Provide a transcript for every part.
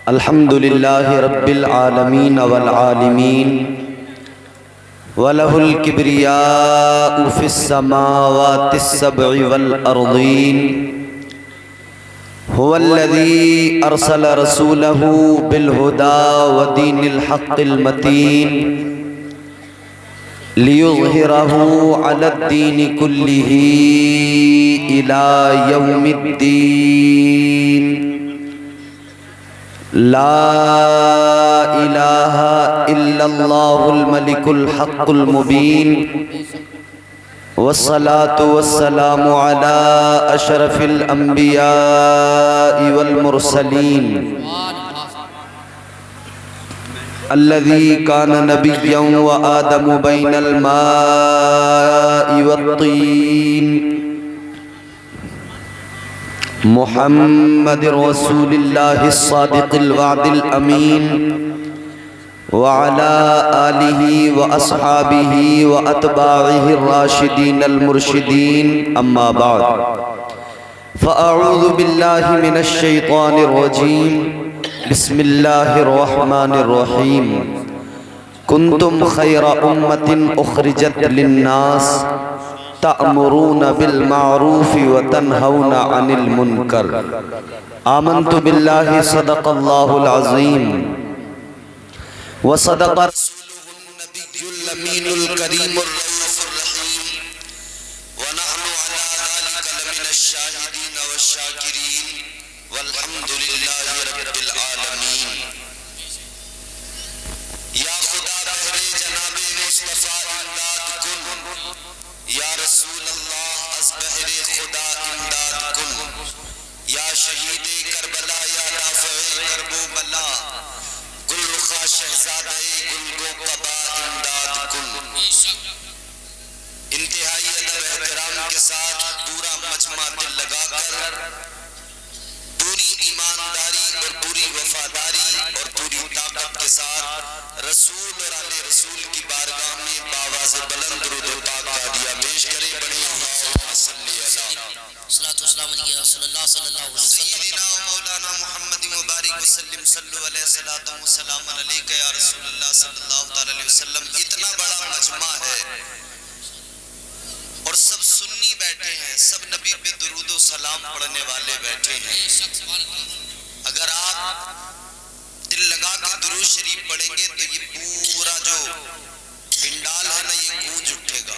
الحمدللہ رب العالمین والعالمین وَلَهُ الْكِبْرِيَاءُ فِي السَّمَاوَاتِ السَّبْعِ وَالْأَرْضِينَ هُوَ الَّذِي أَرْسَلَ رَسُولَهُ بِالْهُدَى وَدِينِ الْحَقِّ الْمَتِينِ لِيُظْهِرَهُ عَلَى الدِّينِ كُلِّهِ إِلَى يَوْمِ الدِّينِ لا إله إلا الله الملك الحق المبين والصلاة والسلام على أشرف الأنبياء والمرسلين الذي كان نبيا وآدم بين الماء والطين محمد رسول اللہ الصادق الوعد الامین وعلى آلہ واصحابہ واتباعہ الراشدین المرشدین اما بعد فاعوذ باللہ من الشیطان الرجیم بسم اللہ الرحمن الرحیم کنتم خیر امت اخرجت للناس تأمرون بالمعروف وتنہون عن المنکر آمنت باللہ صدق اللہ العظیم وصدق رسولہ النبی الامین الکریم الرؤوف الرحیم ونحن على ذلك لمن الشاہدین والشاکرین والحمد للہ رب العالمین یا خدا بہر جناب مصطفیٰ امداد کن یا رسول اللہ از بہر خدا امداد کن یا شہید کربلا یا رافع کرب و بلا گل رخا شہزادہ گل گو قبا امداد کن انتہائی ادب احترام کے ساتھ پورا مجمع دل لگا کر پوری ایمانداری اور پوری وفاداری اور پوری طاقت کے ساتھ رسول اور آل رسول کی بارگاہ میں باواز بلند درود و پاک ہدیہ پیش کرے بڑے اللہم صلی علی صلاۃ والسلام علیہ رسول اللہ صلی اللہ علیہ وسلم سیدنا مولانا محمد مبارک وسلم صلو علیہ صلاۃ والسلام علیک یا رسول اللہ صلی اللہ علیہ وسلم اتنا بڑا مجمع ہے اور سب سنی بیٹھے ہیں سب نبی پہ درود و سلام پڑھنے والے بیٹھے ہیں اگر آپ دل لگا کے درود شریف پڑھیں گے تو یہ پورا جو پنڈال ہے نا یہ گونج اٹھے گا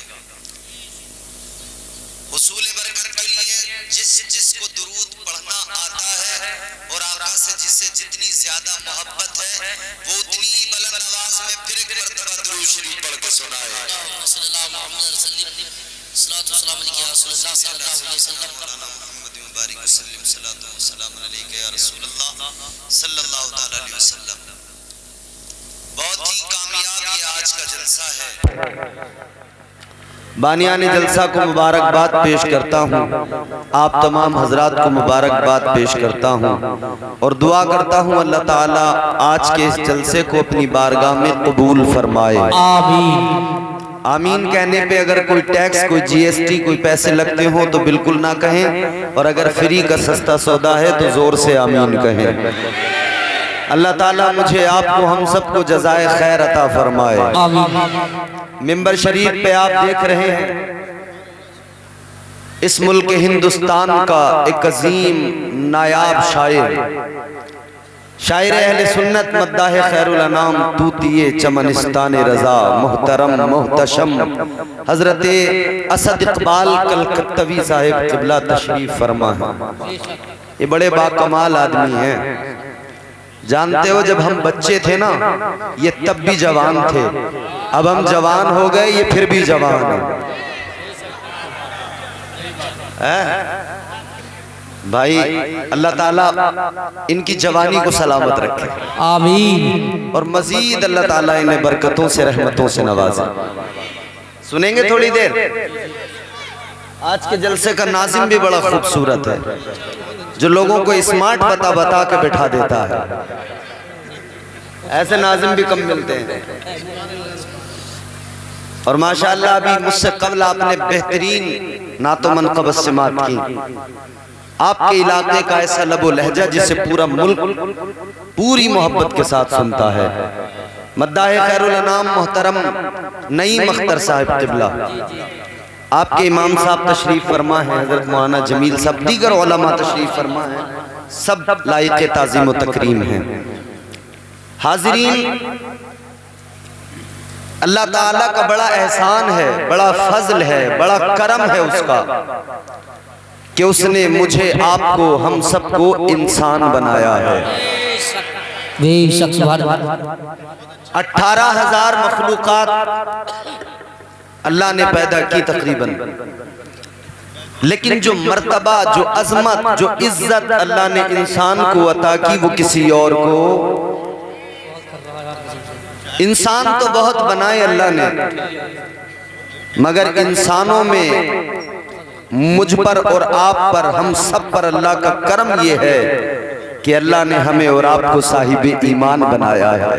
حصول برکت کے لیے جس کو درود پڑھنا آتا ہے اور آقا سے جسے جتنی زیادہ محبت ہے وہ اتنی بلند آواز میں پھر ایک مرتبہ درود شریف پڑھ کے سنائے صلی اللہ محمد وسلم صلاۃ والسلام علیہ رسول اللہ صلی اللہ علیہ وسلم مولانا محمد مبارک وسلم صلاۃ والسلام علیک یا رسول اللہ صلی اللہ علیہ وسلم بہت ہی کامیاب یہ آج کا جلسہ ہے بانیان جلسہ کو مبارکباد پیش کرتا ہوں آپ تمام حضرات کو مبارکباد پیش کرتا ہوں اور دعا کرتا ہوں اللہ تعالیٰ آج کے اس جلسے کو اپنی بارگاہ میں قبول فرمائے آمین آمین کہنے پہ اگر کوئی ٹیکس کوئی جی ایس ٹی کوئی پیسے لگتے ہوں تو بالکل نہ کہیں اور اگر فری کا سستا سودا ہے تو زور سے آمین کہیں اللہ تعالیٰ مجھے آپ کو ہم سب کو جزائے خیر عطا فرمائے ممبر شریف پہ آپ دیکھ رہے ہیں اس ملک ہندوستان کا ایک عظیم نایاب شاعر اہل سنت مداح خیر الانام طوطیِ چمنستان رضا محترم محتشم حضرت اسد اقبال کلکتوی صاحب قبلہ تشریف فرما ہے یہ بڑے باکمال آدمی ہیں جانتے ہو جب ہم بچے تھے نا یہ تب بھی جوان تھے اب ہم جوان ہو گئے یہ پھر بھی جوان ہیں بھائی اللہ تعالیٰ ان کی جوانی کو سلامت رکھے آمین اور مزید اللہ تعالیٰ انہیں برکتوں سے رحمتوں سے نوازے سنیں گے تھوڑی دیر آج کے جلسے کا ناظم بھی بڑا خوبصورت ہے جو لوگوں کو اسمارٹ بتا کے بٹھا دیتا ہے ایسے ناظم بھی کم ملتے ہیں اور ماشاءاللہ ابھی مجھ سے قبل آپ نے بہترین نعت و منقب سماعت کی آپ کے علاقے کا ایسا لب و لہجہ جسے پورا ملک پوری محبت کے ساتھ سنتا ہے۔ مداح خیر الانام محترم نعیم اختر صاحب قبلہ، آپ کے امام صاحب تشریف فرما ہیں، حضرت مولانا جمیل صاحب، دیگر علماء تشریف فرما ہیں، سب لائق تعظیم و تکریم ہیں۔ حاضرین، اللہ تعالیٰ کا بڑا احسان ہے، بڑا فضل ہے، بڑا کرم ہے اس کا کہ اس نے مجھے، آپ کو، ہم سب کو انسان بنایا ہے۔ 18,000 مخلوقات اللہ نے پیدا کی تقریباً، لیکن جو مرتبہ، جو عظمت، جو عزت اللہ نے انسان کو عطا کی وہ کسی اور کو۔ انسان تو بہت بنائے اللہ نے، مگر انسانوں میں مجھ پر اور آپ پر، ہم سب پر اللہ کا کرم یہ ہے کہ اللہ نے ہمیں اور آپ کو صاحب ایمان بنایا ہے۔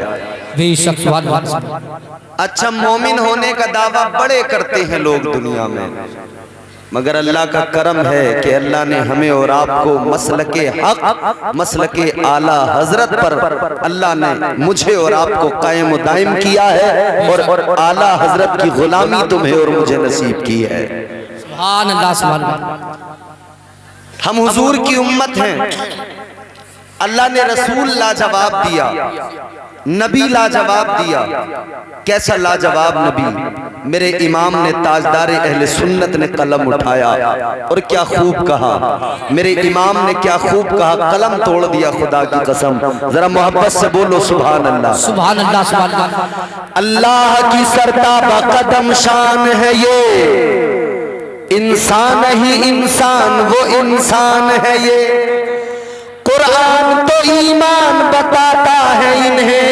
اچھا، مومن ہونے کا دعویٰ بڑے کرتے ہیں لوگ دنیا میں، مگر اللہ کا کرم ہے کہ اللہ نے ہمیں اور آپ کو مسلک حق، مسلک اعلیٰ حضرت پر اللہ نے مجھے اور آپ کو قائم و دائم کیا ہے، اور اعلیٰ حضرت کی غلامی تمہیں اور مجھے نصیب کی ہے۔ سبحان اللہ، سبحان اللہ۔ ہم حضور کی امت ہیں، اللہ نے رسول لاجواب دیا، نبی لاجواب دیا۔ کیسا لاجواب نبی؟ میرے امام نے تاجدار اہل سنت نے قلم اٹھایا اور کیا خوب کہا، میرے امام نے کیا خوب کہا، قلم توڑ دیا خدا کی قسم۔ ذرا محبت سے بولو سبحان اللہ، سبحان اللہ، سبحان اللہ۔ اللہ کی سرتابہ قدم شان ہے یہ، انسان ہی انسان وہ انسان ہے یہ، قرآن تو ایمان بتاتا ہے انہیں،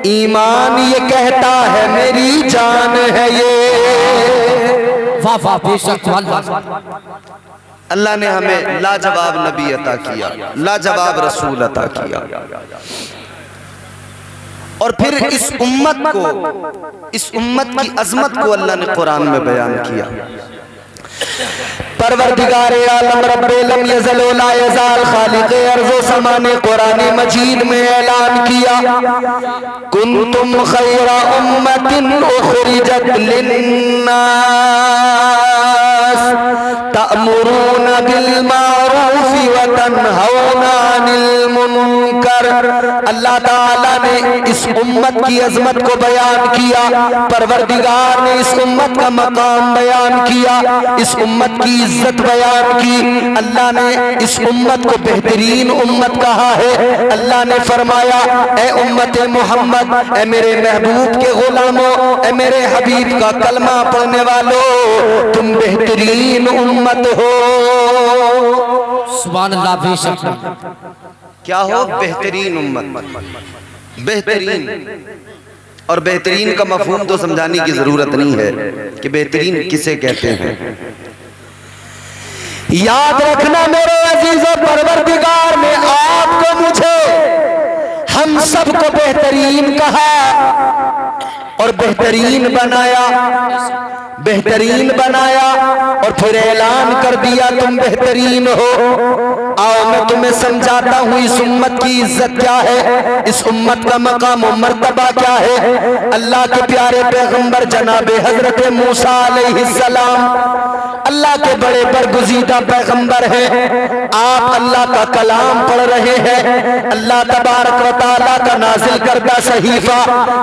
ایمان یہ کہتا ہے میری جان ہے یہ۔ واہ واہ، بے شک، اللہ نے ہمیں لاجواب نبی عطا کیا، لاجواب رسول عطا کیا، اور پھر اس امت کو، اس امت کی عظمت کو اللہ نے قرآن میں بیان کیا۔ پروردگار عالم رب لم یزل و لا یزال خالق ارض و سما نے قرآن مجید میں اعلان کیا، کنتم خیر امت اخرجت للناس تأمرون بالمعروف وتنہون عن المنکر۔ اللہ تعالیٰ نے اس امت کی عظمت کو بیان کیا، پروردگار نے اس امت کا مقام بیان کیا، اس امت کی عزت بیان کی۔ اللہ نے اس امت کو بہترین امت کہا ہے۔ اللہ نے فرمایا، اے امت محمد، اے میرے محبوب کے غلاموں، اے میرے حبیب کا کلمہ پڑھنے والوں، تم بہترین امت ہو۔ سبحان اللہ، بے شک۔ کیا ہو؟ بہترین امت، بہترین۔ اور بہترین کا مفہوم تو سمجھانے کی ضرورت نہیں ہے کہ بہترین کسے کہتے ہیں۔ یاد رکھنا میرے عزیزو، پروردگار نے آپ کو، مجھے، ہم سب کو بہترین کہا اور بہترین بنایا، بہترین بنایا، اور پھر اعلان کر دیا تم بہترین ہو۔ آؤ میں تمہیں سمجھاتا ہوں اس امت کی عزت کیا ہے، اس امت کا مقام و مرتبہ کیا ہے۔ اللہ کے پیارے پیغمبر جناب حضرت موسیٰ علیہ السلام اللہ کے بڑے برگزیدہ پیغمبر ہیں۔ آپ اللہ کا کلام پڑھ رہے ہیں، اللہ تبارک و تعالیٰ کا نازل کردہ صحیفہ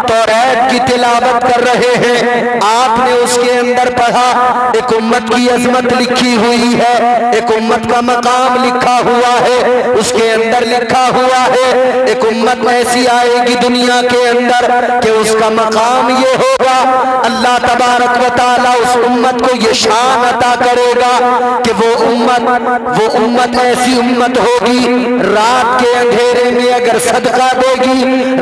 توریت کی تلاوت کر رہے ہیں۔ آپ نے اس کے اندر پڑھا، ایک امت کی عظمت لکھی ہوئی ہے، ایک امت کا مقام لکھا ہوا ہے، اس کے اندر لکھا ہوا ہے ایک امت ایسی آئے گی دنیا کے اندر کہ اس کا مقام یہ ہوگا، اللہ تبارک و تعالیٰ اس امت کو یہ شان عطا کرے گا کہ وہ امت ایسی امت ہوگی، رات کے اندھیرے میں اگر صدقہ دے گی،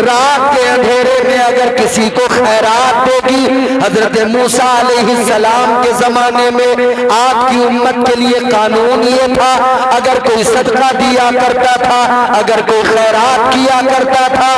رات کے اندھیرے میں اگر کسی کو خیرات دے گی۔ حضرت موسیٰ علیہ السلام کے زمانے میں آپ کی امت کے لیے قانون یہ تھا، اگر کوئی صدقہ دیا کرتا تھا، اگر کوئی خیرات کیا کرتا تھا،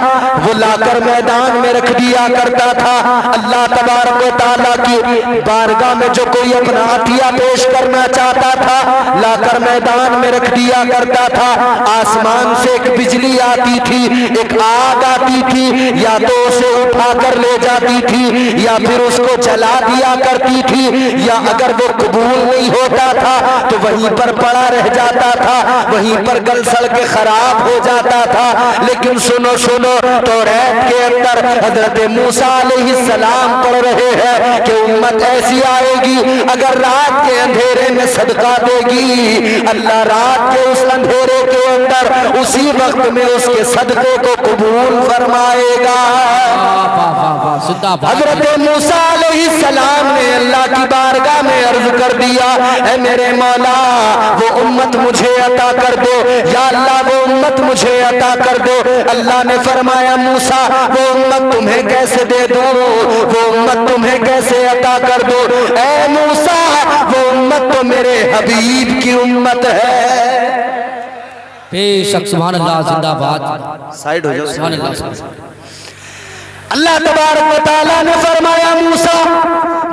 وہ لا کر میدان میں رکھ دیا کرتا تھا۔ اللہ تبارک و تعالیٰ کی بارگاہ میں جو کوئی اپنا عطیہ پیش پیش کرنا چاہتا تھا لا کر میدان میں رکھ دیا کرتا تھا. آسمان سے ایک بجلی آتی تھی, ایک آگ آتی تھی, یا تو اسے اٹھا کر لے جاتی تھی یا پھر اس کو جلا دیا کرتی تھی, یا اگر وہ قبول نہیں ہوتا تھا تو وہیں پر پڑا رہ جاتا تھا, وہیں پر گل سڑ کے خراب ہو جاتا تھا. لیکن سنو سنو, توریت کے اندر حضرت موسیٰ علیہ السلام پڑھ رہے ہیں کہ امت ایسی آئے گی اگر رات کے اندھیرے میں صدقہ دے گی, اللہ رات کے اس اندھیرے کے اندر اسی وقت میں اس کے صدقے کو قبول فرمائے گا. حضرت موسیٰ علیہ السلام نے اللہ کی بارگاہ میں عرض کر دیا, اے میرے مولا وہ امت مجھے عطا کر دو, یا اللہ وہ امت مجھے عطا کر دو. اللہ نے فرمایا موسیٰ وہ امت تمہیں کیسے دے دو, وہ امت تمہیں کیسے عطا کر دو؟ اے موسیٰ وہ امت تو میرے حبیب کی امت ہے. بے شک سبحان اللہ, زندہ باد. سائیڈ ہو جاؤ. سبحان اللہ. اللہ تبارک و تعالیٰ نے فرمایا موسیٰ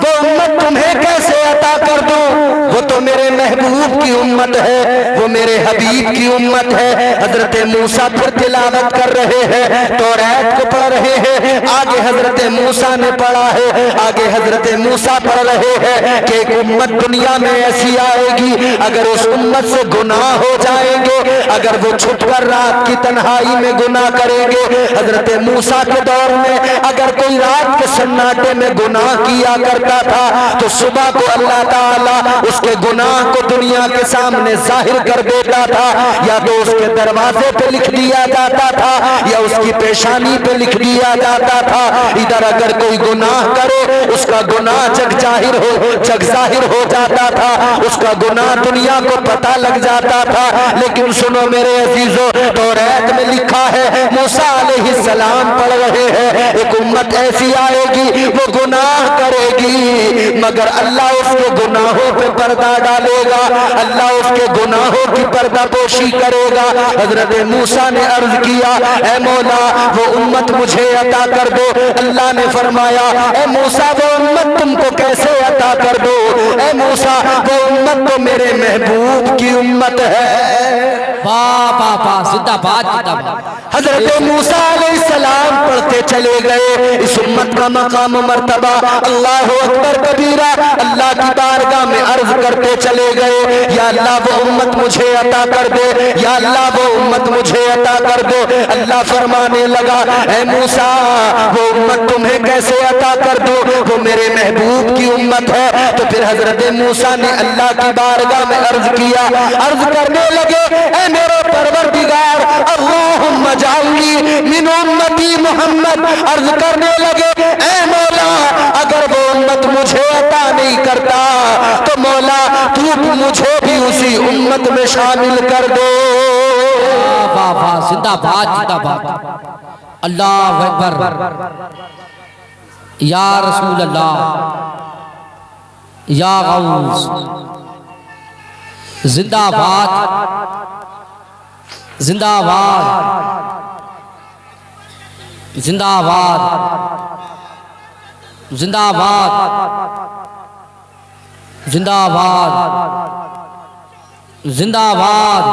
وہ امت تمہیں کیسے عطا کر دوں, وہ تو میرے محبوب کی امت ہے, وہ میرے حبیب کی امت ہے. حضرت موسیٰ پھر تلاوت کر رہے ہیں, توریت کو پڑھ رہے ہیں. آگے حضرت موسیٰ نے پڑھا ہے, آگے حضرت موسیٰ پڑھ رہے ہیں کہ ایک امت دنیا میں ایسی آئے گی اگر اس امت سے گناہ ہو جائیں گے, اگر وہ چھپ کر رات کی تنہائی میں گناہ کریں گے. حضرت موسیٰ کے دور میں اگر کوئی رات کے سناٹے میں گناہ کیا کرتا تھا تو صبح کو اللہ تعالیٰ اس کے گناہ کو دنیا کے سامنے ظاہر کر دیتا تھا, یا تو اس کے دروازے پہ لکھ دیا جاتا تھا یا اس کی پیشانی پہ لکھ دیا جاتا تھا. ادھر اگر کوئی گناہ کرے اس کا گناہ جگ ظاہر ہو جاتا تھا, اس کا گناہ دنیا کو پتہ لگ جاتا تھا. لیکن سنو میرے عزیزو, توریت میں لکھا ہے موسیٰ علیہ السلام پڑھ رہے ہیں ایک امت ایسی آئے گی وہ گناہ کرے گی مگر اللہ اس کے گناہوں پہ پردہ ڈالے گا, اللہ اس کے گناہوں کی پردہ پوشی کرے گا. حضرت موسیٰ نے عرض کیا اے مولا وہ امت مجھے عطا کر دو. اللہ نے فرمایا اے موسیٰ وہ امت تم کو کیسے عطا کر دو, اے موسیٰ وہ امت تو میرے محبوب کی امت ہے. زندہ باد, زندہ باد. حضرت موسیٰ علیہ السلام پڑھتے چلے گئے, اس امت کا مقام و مرتبہ اللہ اکبر کبیرہ اللہ کی بارگاہ میں عرض کرتے چلے گئے, یا اللہ وہ امت مجھے عطا کر دے, یا اللہ وہ امت مجھے عطا کر دو. اللہ فرمانے لگا اے موسیٰ وہ امت تمہیں کیسے عطا کر دو, وہ میرے محبوب کی امت ہے. تو پھر حضرت موسیٰ نے اللہ کی بارگاہ میں عرض کیا, عرض کرنے لگے اے میرے پروردگار اللہم اجعلنی من امتی محمد. عرض کرنے لگے اے مولا اگر وہ امت مجھے عطا نہیں کرتا تو مولا تو مجھے بھی اسی امت میں شامل کر دے. زندہ باد, زندہ باد. اللہ اکبر. یا رسول اللہ, یا غوث, زندہ باد, زندہ باد, زندہ باد, زندہ باد, زندہ باد, زندہ باد,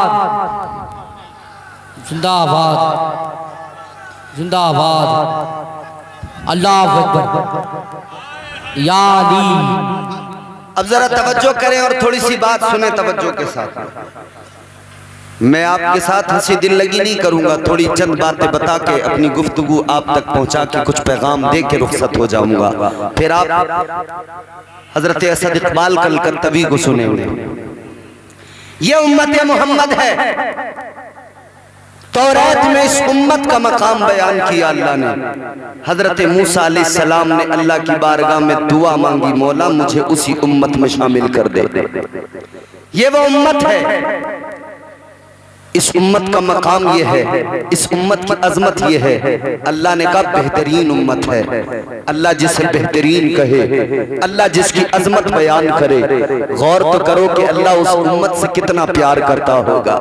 زندہ باد, زندہ باد. اللہ اکبر. یا علی. اب ذرا توجہ کریں اور تھوڑی سی بات سنیں توجہ کے ساتھ. میں آپ کے ساتھ ہنسی دل لگی نہیں کروں گا, تھوڑی چند باتیں بتا کے اپنی گفتگو آپ تک پہنچا کے کچھ پیغام دے کے رخصت ہو جاؤں گا. پھر آپ حضرت اسد اقبال کلکتوی کو سنیں گے. یہ امت محمد ہے. توریت میں اس امت کا مقام بیان کیا اللہ نے. حضرت موسیٰ علیہ السلام نے اللہ کی بارگاہ میں دعا مانگی, مولا مجھے اسی امت میں شامل کر دے. یہ وہ امت ہے اس امت کا مقام یہ ہے، اس امت کی عظمت یہ ہے۔ اللہ نے کہا بہترین امت ہے۔ اللہ جسے بہترین کہے، اللہ جس کی عظمت بیان کرے، غور تو کرو کہ اللہ اس امت سے کتنا پیار کرتا ہوگا۔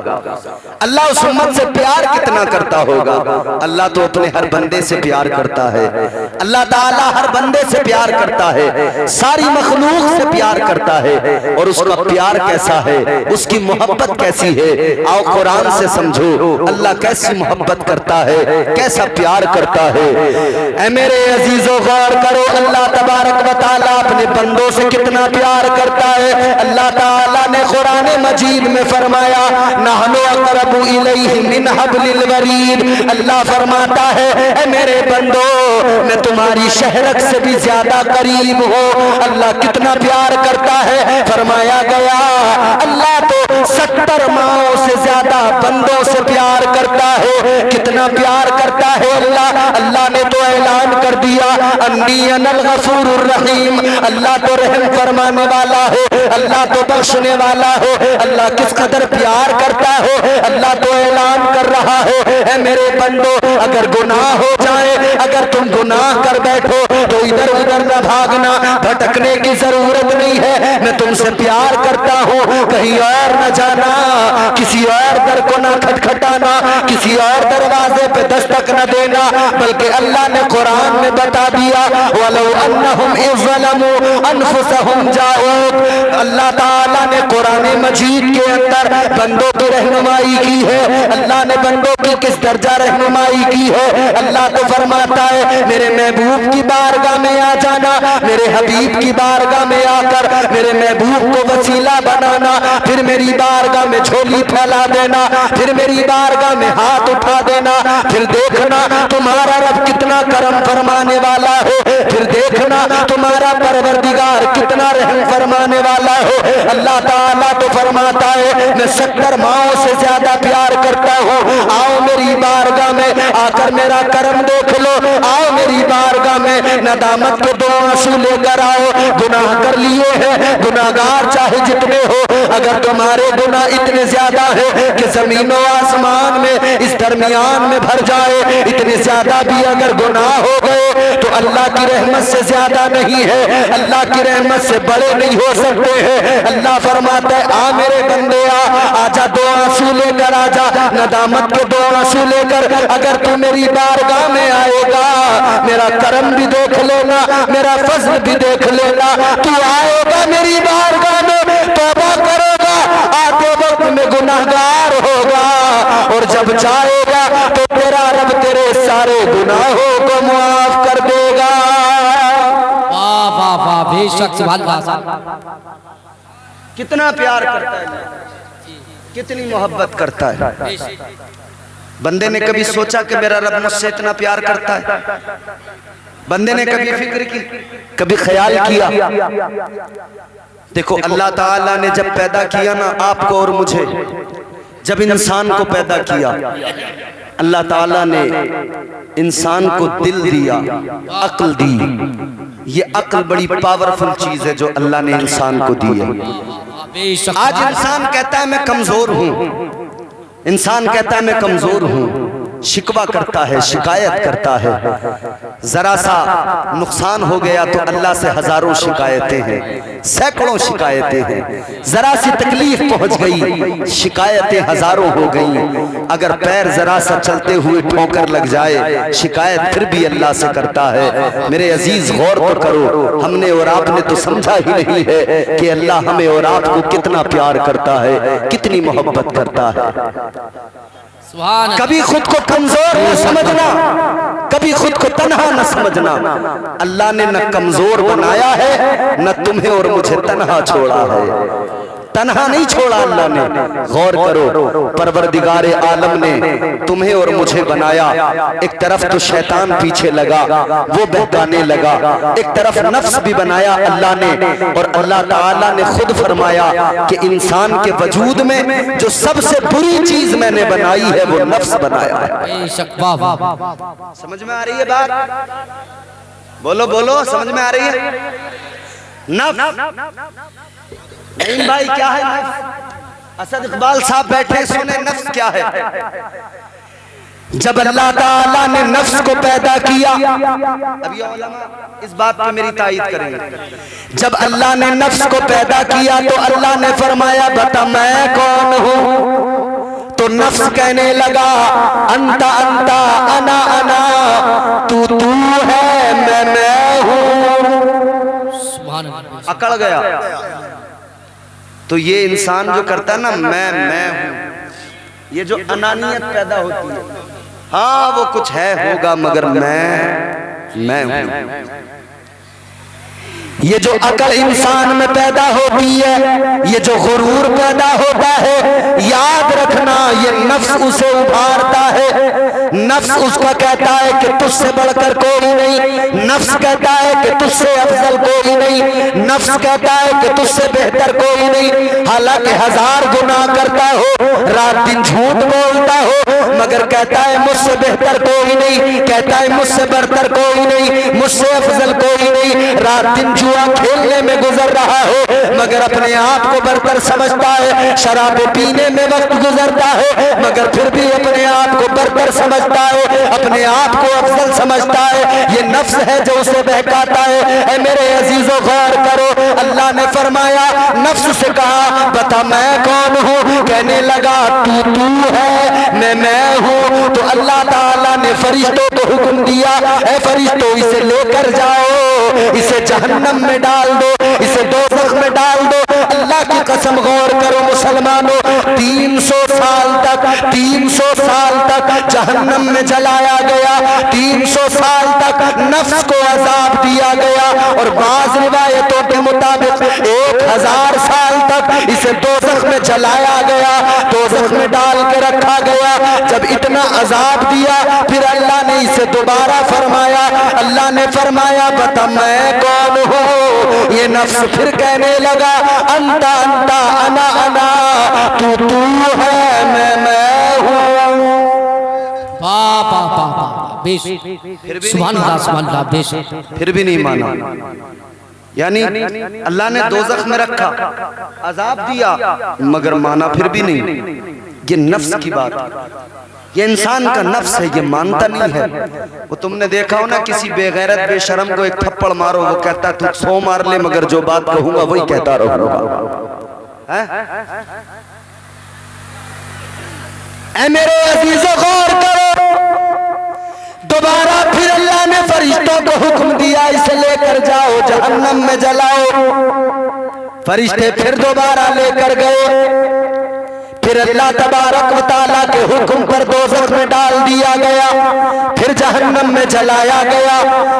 اللہ اس امت سے پیار کتنا کرتا ہوگا۔ اللہ تو اپنے ہر بندے سے پیار کرتا ہے۔ اللہ تعالیٰ ہر بندے سے پیار کرتا ہے، ساری مخلوق سے پیار کرتا ہے۔ اور اس کا پیار کیسا ہے، اس کی محبت کیسی ہے، آؤ قرآن سے سمجھو اللہ کیسی محبت کرتا ہے، کیسا پیار کرتا ہے۔ اے میرے عزیزو غور کرو، اللہ تبارک و تعالیٰ اپنے بندوں سے کتنا پیار کرتا ہے۔ اللہ تعالیٰ نے قرآن مجید میں فرمایا نحن اقرب الیہ من حبل الورید۔ اللہ فرماتا ہے اے میرے بندو میں تمہاری شہرک سے بھی زیادہ قریب ہوں۔ اللہ کتنا پیار کرتا ہے، فرمایا گیا اللہ تو 70 ماؤں سے زیادہ بندوں سے پیار کرتا ہے۔ کتنا پیار کرتا ہے اللہ، اللہ نے تو اعلان کر دیا انی انا الغفور الرحیم، اللہ تو رحم فرمانے والا ہے، اللہ تو بخشنے والا ہے۔ اللہ کس قدر پیار کرتا ہے، اللہ تو اعلان کر رہا ہے اے میرے بندو اگر گناہ ہو جائے، اگر تم گناہ کر بیٹھو تو ادھر ادھر نہ بھاگنا، بھٹکنے کی ضرورت نہیں ہے، میں تم سے پیار کرتا ہوں، کہیں اور نہ جانا، کسی اور در کو نہ کھٹکھٹانا، کسی اور دروازے پہ دستک نہ دینا، بلکہ اللہ نے قرآن میں بتا دیا وَلَوْ أَنَّهُمْ إِذْ ظَلَمُوا أَنفُسَهُمْ جَاءُوكَ۔ اللہ تعالیٰ نے قرآن مجید کے اندر بندوں کی رہنمائی کی ہے۔ اللہ نے بندوں کی کس درجہ رہنمائی کی ہے، اللہ تو فرماتا ہے میرے محبوب کی بارگاہ میں آ جانا، میرے حبیب کی بارگاہ میں آ کر میرے محبوب کو وسیلہ بنانا، پھر میری بارگاہ میں جھولی پھیلا دینا، پھر میری بارگاہ میں ہاتھ اٹھا دینا، پھر دیکھنا تمہارا رب کتنا کرم فرمانے والا ہو، پھر دیکھنا تمہارا پروردگار کتنا رحم فرمانے والا ہو۔ اللہ تعالیٰ تو فرماتا ہے میں 70 ماؤں سے زیادہ پیار کرتا ہوں، آؤ میری بارگاہ میں آ کر میرا کرم دیکھ لو، آؤ میری بارگاہ میں ندامت کے 2 آنسو لے کر آؤ۔ گناہ کر لیے ہیں، گناہگار چاہے جتنے ہو، اگر تمہارے گناہ اتنے زیادہ ہیں کہ زمین و آسمان میں اس درمیان میں بھر جائے، اتنے زیادہ بھی اگر گناہ ہو گئے تو اللہ کی رحمت سے زیادہ نہیں ہے، اللہ کی رحمت سے بڑے نہیں ہو سکتے ہیں۔ اللہ فرماتا ہے آ میرے بندے آجا 2 آنسو لے کر آجا، ندامت کے 2 آنسو لے کر اگر تو میری بارگاہ میں آئے گا، میرا کرم بھی دیکھ لینا، میرا فضل بھی دیکھ لینا، تو آئے گا میری بارگاہ میں توبہ کرے گا، آتے وقت میں گناہگار ہوگا، اور جب جائے گا تو تیرا رب تیرے سارے گناہوں کو معاف کر دے گا۔ واہ واہ واہ، بے شک سبحان اللہ۔ کتنا پیار کرتا ہے، کتنی محبت کرتا ہے۔ بندے نے کبھی سوچا کہ میرا رب مجھ سے اتنا پیار کرتا ہے؟ بندے نے کبھی فکر کی، کبھی خیال کیا؟ دیکھو اللہ تعالیٰ نے جب پیدا کیا نا آپ کو اور مجھے، جب انسان کو پیدا کیا اللہ تعالیٰ نے انسان کو دل دیا، عقل دی۔ یہ عقل بڑی پاورفل چیز ہے جو اللہ نے انسان کو دی ہے۔ آج انسان کہتا ہے میں کمزور ہوں، انسان کہتا ہے میں کمزور ہوں، شکوہ کرتا ہے، شکایت کرتا ہے، ذرا سا نقصان ہو گیا تو اللہ سے ہزاروں شکایتیں ہیں، سینکڑوں شکایتیں ہیں، ذرا سی تکلیف پہنچ گئی شکایتیں ہزاروں ہو گئیں، اگر پیر ذرا سا چلتے ہوئے ٹھوکر لگ جائے شکایت پھر بھی اللہ سے کرتا ہے۔ میرے عزیز غور تو کرو، ہم نے اور آپ نے تو سمجھا ہی نہیں ہے کہ اللہ ہمیں اور آپ کو کتنا پیار کرتا ہے، کتنی محبت کرتا ہے۔ کبھی خود کو کمزور نہ سمجھنا، کبھی خود کو تنہا نہ سمجھنا۔ اللہ نے نہ کمزور بنایا ہے نہ تمہیں اور مجھے تنہا چھوڑا ہے، تنہا نہیں چھوڑا اللہ نے۔ غور کرو، پروردگار عالم نے تمہیں اور مجھے بنایا، ایک طرف تو شیطان پیچھے لگا وہ بہکانے لگا، ایک طرف نفس بھی بنایا اللہ نے، اور اللہ تعالیٰ نے خود فرمایا کہ انسان کے وجود میں جو سب سے بری چیز میں نے بنائی ہے وہ نفس بنایا ہے۔ سمجھ میں آ رہی ہے بات؟ بولو بولو، سمجھ میں آ رہی ہے؟ نفس نہیں بھائی، کیا ہے نفس؟ اسد اقبال صاحب بیٹھے سنیں نفس کیا ہے. جب اللہ تعالیٰ نے نفس کو پیدا کیا، ابھی علماء اس بات پہ میری تائید کریں گے. جب اللہ نے نفس کو پیدا کیا تو اللہ نے فرمایا بتا میں کون ہوں؟ تو نفس کہنے لگا انتا انتا انا انا، تو ہے میں ہوں. سبحان اللہ. اکڑ گیا. تو یہ انسان جو کرتا ہے نا میں ہوں، یہ جو انانیت پیدا ہوتی ہے، ہاں وہ کچھ ہے ہوگا مگر میں ہوں. یہ جو عقل انسان میں پیدا ہوتی ہے، یہ جو غرور پیدا ہوتا ہے، یاد رکھنا یہ نفس اسے ابھارتا ہے. نفس اس کا کہتا ہے کہ تجھ سے بڑھ کر کوئی نہیں، نفس کہتا ہے کہ تجھ سے افضل کوئی نہیں، نفس کہتا ہے کہ تجھ سے بہتر کوئی نہیں. حالانکہ ہزار گناہ کرتا ہو، رات دن جھوٹ بولتا ہو، مگر کہتا ہے مجھ سے بہتر کوئی نہیں، کہتا ہے مجھ سے برتر کوئی نہیں، مجھ سے افضل کوئی نہیں. رات دن جوا کھیلنے میں گزر رہا ہو مگر اپنے آپ کو برتر سمجھتا ہے، شراب پینے میں وقت گزرتا ہے مگر پھر بھی اپنے آپ کو برتر سمجھتا ہے، اپنے آپ کو افضل سمجھتا ہے. یہ نفس ہے جو اسے بہکاتا ہے. اے میرے عزیزو غور کرو، اللہ نے فرمایا نفس سے کہا بتا میں کون ہوں؟ کہنے لگا تو ہے میں ہوں. تو اللہ تعالیٰ نے فرشتوں کو حکم دیا اے فرشتوں اسے لے کر جاؤ، اسے جہنم میں ڈال دو، اسے دوزخ میں ڈال دو. اللہ کی قسم غور کرو مسلمانوں، 300 سال تک جہنم میں جلایا گیا، 300 سال تک نفس کو عذاب دیا گیا، اور بعض روایتوں کے مطابق 1000 سال تک اسے دوزخ میں جلایا گیا، دوزخ میں ڈال کے رکھا گیا. جب اتنا عذاب دیا پھر اللہ نے اسے دوبارہ فرمایا، اللہ نے فرمایا بتا میں کون ہوں؟ یہ نفس پھر کہنے لگا انتا انتا انا انا، تو ہے میں ہوں. سبحان اللہ سبحان اللہ. بیش پھر بھی نہیں مانا. یعنی اللہ نے دوزخ میں رکھا، عذاب دیا مگر مانا پھر بھی نہیں. یہ نفس کی بات ہے، یہ انسان کا نفس ہے، یہ مانتا نہیں ہے. وہ تم نے دیکھا ہو نا کسی بے غیرت بے شرم کو ایک تھپڑ مارو، وہ کہتا ہے تو 100 مار لے مگر جو بات کہوں گا وہی کہتا رہوں گا. اے میرے عزیزو غور کرو، دوبارہ پھر اللہ نے فرشتوں کو حکم دیا اسے لے کر جاؤ جہنم میں جلاؤ. فرشتے پھر دوبارہ لے کر گئے، پھر اللہ تبارک و تعالیٰ کے حکم پر دوزخ میں ڈال دیا گیا، پھر جہنم میں جلایا گیا،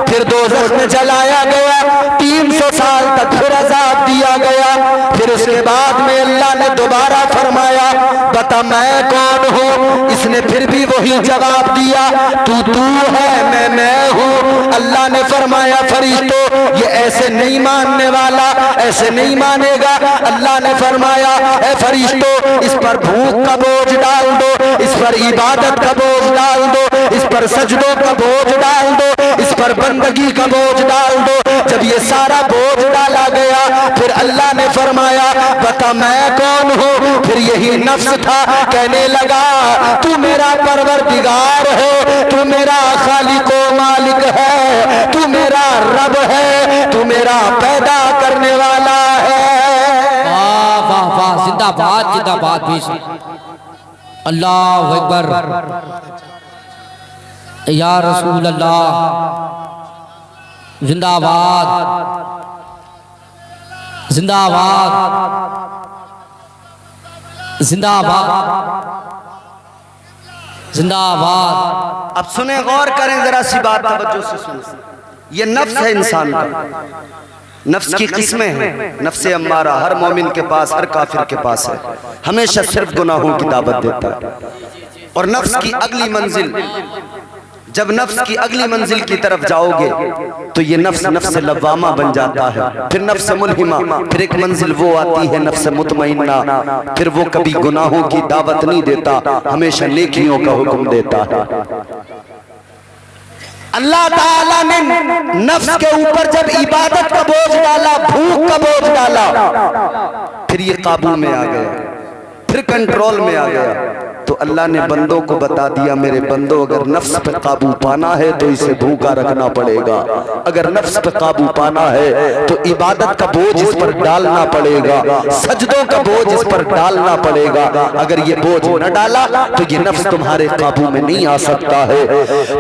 پھر دوزخ میں جلایا گیا، 300 سال تک پھر عذاب دیا گیا. پھر اس کے بعد میں اللہ نے دوبارہ فرمایا بتا میں کون ہوں؟ اس نے پھر بھی وہی جواب دیا تو ہے میں ہوں. اللہ نے فرمایا فرشتوں یہ ایسے نہیں ماننے والا، ایسے نہیں مانے گا. اللہ نے فرمایا اے فرشتوں اس پر بھوک کا بوجھ ڈال دو، اس پر عبادت کا بوجھ ڈال دو، اس پر سجدوں کا بوجھ ڈال دو، اس پر بندگی کا بوجھ ڈال دو. جب یہ سارا بوجھ ڈالا گیا پھر اللہ نے فرمایا بتا میں کون ہوں؟ پھر یہی نفس تھا کہنے لگا تو میرا پروردگار ہے، تو میرا خالق و مالک ہے، تو میرا رب ہے، تو میرا پیدا کرنے والا ہے. واہ واہ واہ. زندہ باد زندہ باد. بیش اللہ اکبر. یا رسول اللہ زندہ باد زندہ باد زندہ باد زندہ باد. اب سنیں غور کریں ذرا سی بات توجہ سے سنیں. یہ نفس ہے انسان کا، نفس کی قسمیں ہیں. نفس امارہ ہر مومن کے پاس، ہر کافر کے پاس ہے، ہمیشہ صرف گناہوں کی دعوت دیتا ہے. اور نفس کی اگلی منزل، جب نفس کی اگلی منزل کی طرف جاؤ گے تو یہ نفس لوامہ بن جاتا ہے، پھر نفس ملہمہ، پھر ایک منزل وہ آتی ہے نفس مطمئنہ. پھر وہ کبھی گناہوں کی دعوت نہیں دیتا، ہمیشہ نیکیوں کا حکم دیتا ہے. اللہ تعالیٰ نے نفس کے اوپر جب عبادت کا بوجھ ڈالا، بھوک کا بوجھ ڈالا، پھر یہ قابو میں آ گیا. پھر کنٹرول میں آ گیا تو اللہ نے بندوں کو بتا دیا میرے بندوں اگر نفس پہ قابو پانا ہے تو اسے بھوکا رکھنا پڑے گا، اگر نفس پہ قابو پانا ہے تو عبادت کا بوجھ اس پر ڈالنا پڑے گا، سجدوں کا بوجھ اس پر ڈالنا پڑے گا، اگر یہ بوجھ نہ ڈالا تو یہ نفس تمہارے قابو میں نہیں آ سکتا ہے۔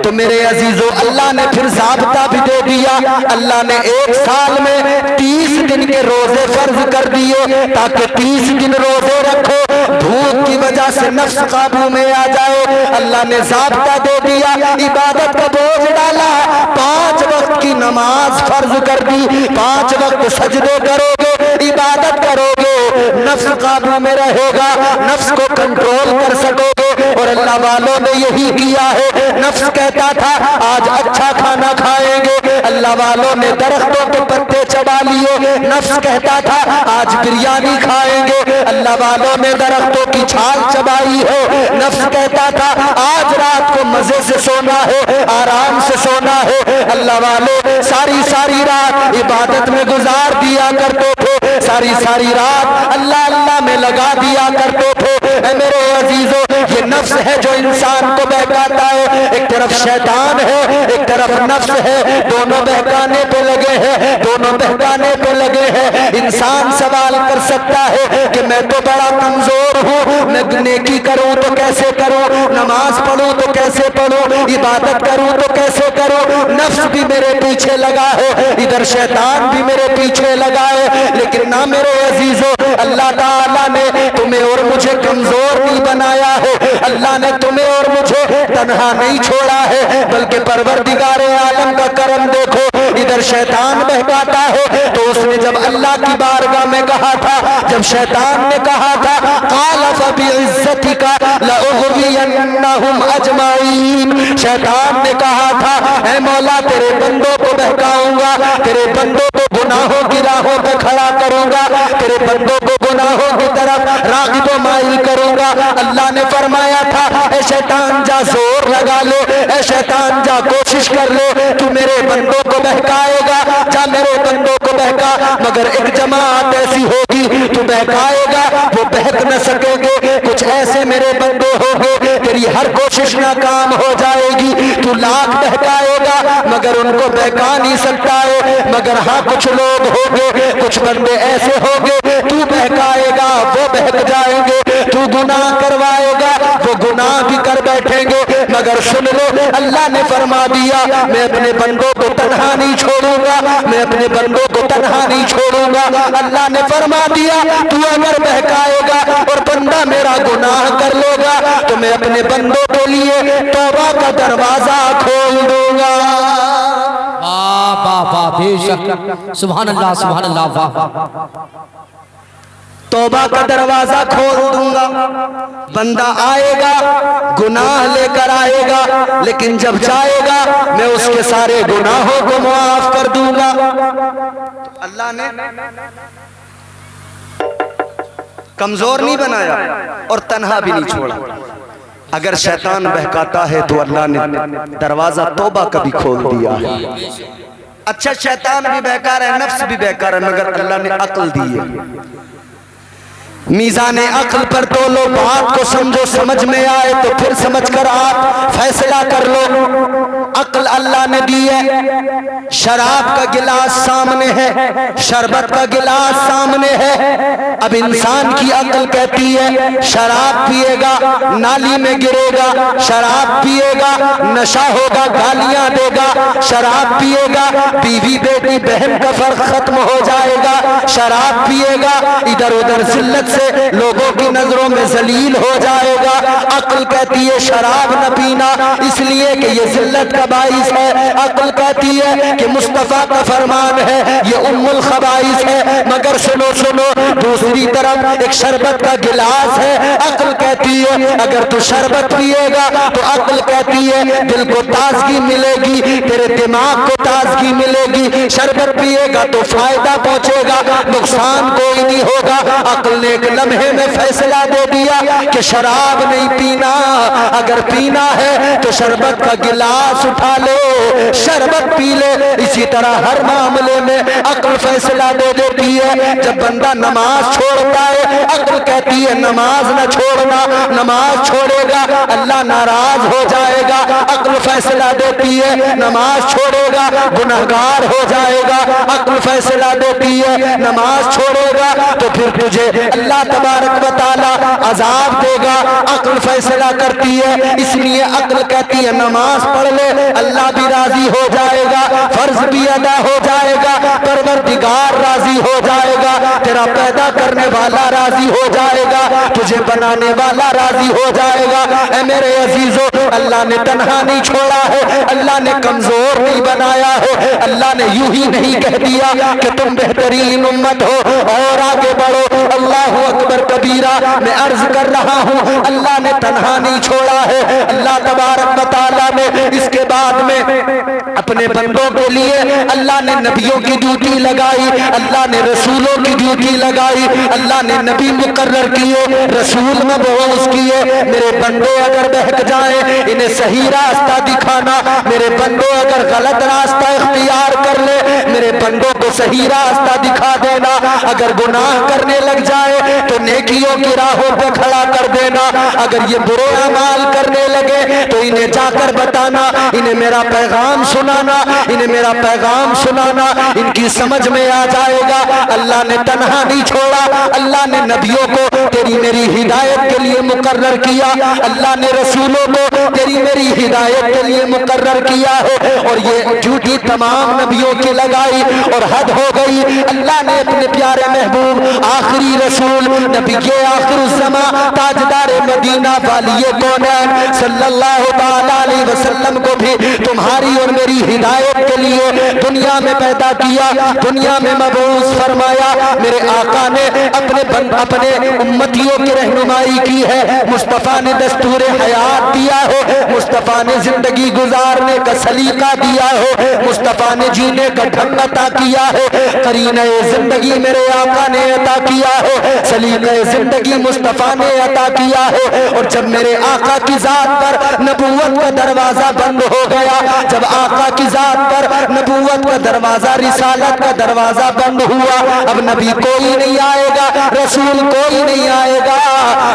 تو میرے عزیزو اللہ نے پھر ضابطہ بھی دے دیا، اللہ نے 1 سال میں 30 دن کے روزے فرض کر دیے تاکہ 30 دن روزے رکھو، بھوک کی وجہ سے نفس قابو میں آ جائے۔ اللہ نے ضابطہ دے دیا، عبادت کا بوجھ ڈالا، 5 وقت کی نماز فرض کر دی، 5 وقت سجدے کرو گے، عبادت کرو گے، نفس قابو میں رہے گا، نفس کو کنٹرول کر سکو گے۔ اور اللہ والوں نے یہی کیا ہے، نفس کہتا تھا آج اچھا کھانا کھائیں گے، اللہ والوں نے درختوں کے پتے چبا لیے، نفس کہتا تھا آج بریانی کھائیں گے، اللہ والوں نے درختوں کی چھال چبائی ہے، نفس کہتا تھا آج رات کو مزے سے سونا ہے، آرام سے سونا ہے، اللہ والے ساری رات عبادت میں گزار دیا کرتے تھے، ساری رات اللہ اللہ میں لگا دیا کرتے تھے۔ اے میرے عزیزو یہ نفس ہے جو انسان کو بہکاتا ہے، ایک طرف شیطان ہے ایک طرف نفس ہے، دونوں بہکانے پہ لگے ہیں، دونوں بہکانے پہ لگے ہیں۔ انسان سوال کر سکتا ہے کہ میں تو بڑا کمزور ہوں، میں نیکی کروں تو کیسے کروں، نماز پڑھوں تو کیسے پڑھوں، عبادت کروں تو کیسے کروں، نفس بھی میرے پیچھے لگا ہے، ادھر شیطان بھی میرے پیچھے لگا ہے۔ لیکن نہ میرے عزیزو اللہ تعالیٰ نے تمہیں اور مجھے کمزور نہیں بنایا ہے، اللہ نے تمہیں اور مجھے تنہا نہیں چھوڑا ہے، بلکہ پروردگار عالم کا کرم دیکھو، ادھر شیطان بہکاتا ہے تو اس نے جب اللہ کی بارگاہ میں کہا تھا، جب شیطان نے کہا تھا قال فبعزتک لأغوینہم اجمعین، شیطان نے کہا تھا اے مولا تیرے بندوں کو بہکاؤں گا، تیرے بندوں کو گناہوں کی راہوں پہ کھڑا کروں گا، تیرے بندوں کو گناہوں کی طرف راغب و مائل کروں گا۔ اللہ نے فرمایا تھا اے شیطان جا زور لگا لے، اے شیطان جا کوشش کر لے، تو میرے بندوں کو بہکائے گا، جا میرے بندوں کو بہکا، مگر ایک جماعت ایسی ہوگی تو بہکائے گا وہ بہک نہ سکے گے، کچھ ایسے میرے بندے ہوں گے تیری ہر کوشش ناکام ہو جائے گی، تو لاکھ بہکائے گا مگر ان کو بہکا نہیں سکتا ہے، مگر ہاں کچھ لوگ ہوں گے، کچھ بندے ایسے ہوں گے تو بہکائے گا وہ بہک جائیں گے، تو گناہ کروائے گا وہ گناہ بھی کر بیٹھیں گے، مگر سن لو اللہ نے فرما دیا میں اپنے بندوں کو تنہا نہیں چھوڑوں گا، میں اپنے بندوں کو تنہا نہیں چھوڑوں گا۔ اللہ نے فرما دیا تو اگر بہکائے گا اور بندہ میرا گناہ کر لے گا تو میں اپنے بندوں کے لیے توبہ کا دروازہ کھول دوں گا۔ واہ بے شک، سبحان اللہ واہ، توبہ کا دروازہ کھول دوں گا، بندہ آئے گا گناہ لے کر آئے گا، لیکن جب جائے گا میں اس کے سارے گناہوں کو معاف کر دوں گا۔ اللہ نے کمزور نہیں بنایا اور تنہا بھی نہیں چھوڑا۔ اگر شیطان بہکاتا ہے تو اللہ نے دروازہ توبہ کا بھی کھول دیا ہے۔ اچھا شیطان بھی بہکا رہا ہے، نفس بھی بہکا رہا ہے، مگر اللہ نے عقل دی ہے۔ میزان عقل پر تولو، بات کو سمجھو، سمجھ میں آئے تو پھر سمجھ کر آپ فیصلہ کر لو۔ عقل اللہ نے دی ہے، شراب کا گلاس سامنے ہے، شربت کا گلاس سامنے ہے، اب انسان کی عقل کہتی ہے شراب پیے گا نالی میں گرے گا، شراب پیے گا نشہ ہوگا گالیاں دے گا، شراب پیے گا بیوی بیٹی بہن کا فرق ختم ہو جائے گا، شراب پیے گا ادھر ادھر ذلت سے لوگوں کی نظروں میں ذلیل ہو جائے گا۔ عقل کہتی ہے شراب نہ پینا اس لیے کہ یہ ذلت کا باعث ہے، عقل کہتی ہے کہ مصطفیٰ کا فرمان ہے یہ ام الخبائث ہے، مگر سنو سنو دوسری طرف ایک شربت کا گلاس ہے، عقل کہتی ہے اگر تو شربت پیے گا تو عقل کہتی ہے دل کو تازگی ملے گی، تیرے دماغ کو تازگی ملے گی، شربت پیے گا تو فائدہ پہنچے گا، نقصان کوئی نہیں ہوگا۔ عقل نے ایک لمحے میں فیصلہ دے دیا کہ شراب نہیں پینا، اگر پینا ہے تو شربت کا گلاس اٹھا لو، شربت پی لے۔ اسی طرح ہر معاملے میں عقل فیصلہ دے دیتی ہے۔ جب بندہ نماز چھوڑتا ہے عقل کہتی ہے نماز نہ چھوڑنا، نماز چھوڑے گا اللہ ناراض ہو جائے گا، عقل فیصلہ دیتی ہے نماز چھوڑے گا گنہگار ہو جائے گا، عقل فیصلہ دیتی ہے نماز چھوڑے گا تو پھر تجھے اللہ تبارک و تعالی عذاب دے گا، عقل فیصلہ کرتی ہے۔ اس لیے عقل کہتی ہے نماز پڑھ لے اللہ بھی راضی ہو جائے گا، فرض بھی ادا ہو جائے گا، پروردگار راضی ہو جائے گا، تیرا پیدا کرنے والا راضی ہو جائے گا، تجھے بنانے والا راضی ہو جائے گا۔ اے میرے عزیزو، اللہ نے تنہا نہیں چھوڑا ہے، اللہ نے کمزور نہیں بنایا ہے، اللہ نے یوں ہی نہیں کہہ دیا کہ تم بہترین امت ہو اور آگے بڑھو۔ اللہ اکبر کبیرہ، میں عرض کر رہا ہوں اللہ نے تنہا نہیں چھوڑا ہے۔ اللہ تبارک و تعالیٰ نے اس کے بعد میں اپنے بندوں کے لیے اللہ نے نبیوں کی ڈیوٹی لگائی، اللہ نے رسولوں کی ڈیوٹی لگائی، اللہ نے نبی مقرر کیے، رسول مبعوث کیے۔ میرے بندے اگر بہک جائیں انہیں صحیح راستہ دکھانا، میرے بندوں اگر غلط راستہ اختیار کر لے میرے بندوں کو صحیح راستہ دکھا دینا، اگر گناہ کرنے لگ جائے تو نیکیوں کی راہوں پہ کھڑا کر دینا، اگر یہ برے اعمال کرنے لگے تو انہیں جا کر بتانا، انہیں میرا پیغام سنانا، انہیں میرا پیغام سنانا، ان کی سمجھ میں آ جائے گا۔ اللہ نے تنہا نہیں چھوڑا، اللہ نے نبیوں کو تیری میری ہدایت کے لیے مقرر کیا، اللہ نے رسولوں کو تیری میری ہدایت کے لیے مقرر کیا ہے، اور یہ ڈیوٹی تمام نبیوں کی لگائی اور حد ہو گئی۔ اللہ نے اپنے پیارے محبوب آخری رسول نبی آخر الزمان تاجدار مدینہ والی کونین صلی اللہ تعالیٰ علیہ وسلم کو بھی تمہاری اور میری ہدایت کے لیے دنیا میں پیدا کیا، دنیا میں مبعوث فرمایا۔ میرے آقا نے اپنے امتیوں کی رہنمائی کی ہے، مصطفیٰ نے دستور حیات دیا ہے، مصطفیٰ نے زندگی گزارنے کا سلیقہ دیا ہے، مصطفیٰ نے جینے کا ڈھنگ عطا کیا ہے، قرینہ زندگی میرے آقا نے عطا کیا ہے، سلیقہ زندگی مصطفیٰ نے عطا کیا ہے۔ اور جب میرے آقا کی ذات پر نبوت کا دروازہ بند ہو گیا، جب آقا کی ذات پر نبوت کا دروازہ، رسالت کا دروازہ بند ہوا، اب نبی کوئی نہیں آئے گا، رسول کوئی نہیں آئے گا،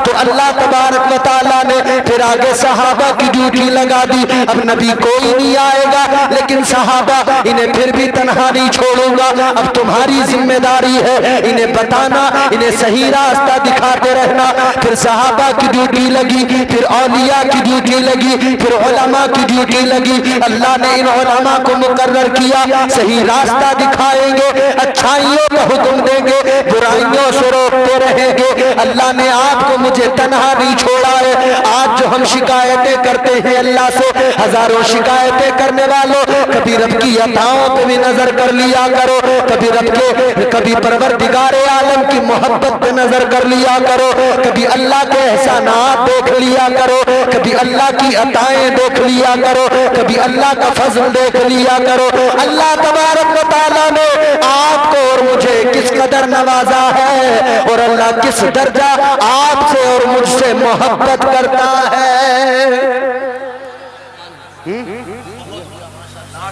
تو اللہ تبارک و تعالیٰ نے پھر آگے صحابہ کی ڈیوٹی لگا دی۔ اب نبی کوئی نہیں آئے گا لیکن صحابہ انہیں پھر بھی تنہا نہیں چھوڑوں گا، اب تمہاری ذمہ داری ہے انہیں بتانا، انہیں صحیح راستہ دکھاتے رہنا۔ پھر صحابہ کی ڈیوٹی لگی، پھر اولیاء کی ڈیوٹی لگی، پھر علماء کی ڈیوٹی لگی۔ اللہ نے ان علماء کو مقرر کیا صحیح راستہ دکھائیں گے، اچھائیوں کا حکم دیں گے، برائیوں سے روکتے رہیں گے۔ اللہ نے آپ کو مجھے تنہا نہیں چھوڑا ہے۔ آج جو ہم شکایتیں کرتے ہیں اللہ سے، ہزاروں شکایتیں کرنے والوں کبھی رب کی عطاؤں پہ بھی نظر کر لیا کرو، کبھی پروردگار عالم کی محبت پہ نظر کر لیا کرو، کبھی اللہ کے احسانات دیکھ لیا کرو، کبھی اللہ کی عطائیں دیکھ لیا کرو، کبھی اللہ کا فضل دیکھ لیا کرو۔ اللہ تبارک و تعالیٰ نے آپ کو اور مجھے کس قدر نوازا ہے، اور اللہ کس درجہ آپ سے اور مجھ سے محبت کرتا ہے۔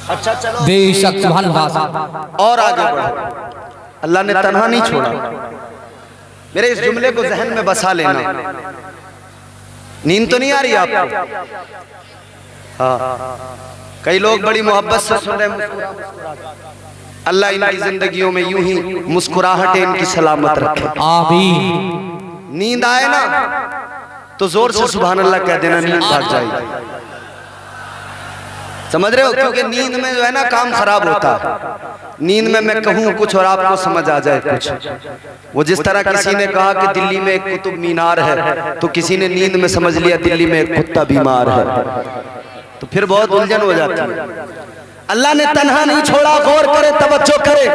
اچھا چلو بے شک سبحان اللہ۔ اور آگے بڑھو، اللہ نے تنہا نہیں چھوڑا۔ میرے اس جملے کو ذہن میں بسا لینا۔ نیند تو نہیں آ رہی آپ کو؟ ہاں، کئی لوگ بڑی محبت سے سن رہے ہیں، اللہ ان کی زندگیوں میں یوں ہی مسکراہٹیں ان کی سلامت رکھے۔ آمین۔ نیند آئے نا تو زور سے سبحان اللہ کہہ دینا، نیند بھاگ جائے گی۔ سمجھ رہے ہو؟ کیونکہ نیند میں جو ہے نا کام خراب ہوتا ہے۔ نیند میں کہوں کچھ اور آپ کو سمجھ آ جائے کچھ۔ وہ جس طرح کسی نے کہا کہ دلی میں ایک قطب مینار ہے تو کسی نے نیند میں سمجھ لیا دلی میں ایک کتا بیمار ہے، تو پھر بہت الجھن ہو جاتی ہے۔ اللہ نے تنہا نہیں چھوڑا، غور کرے، توجہ کرے۔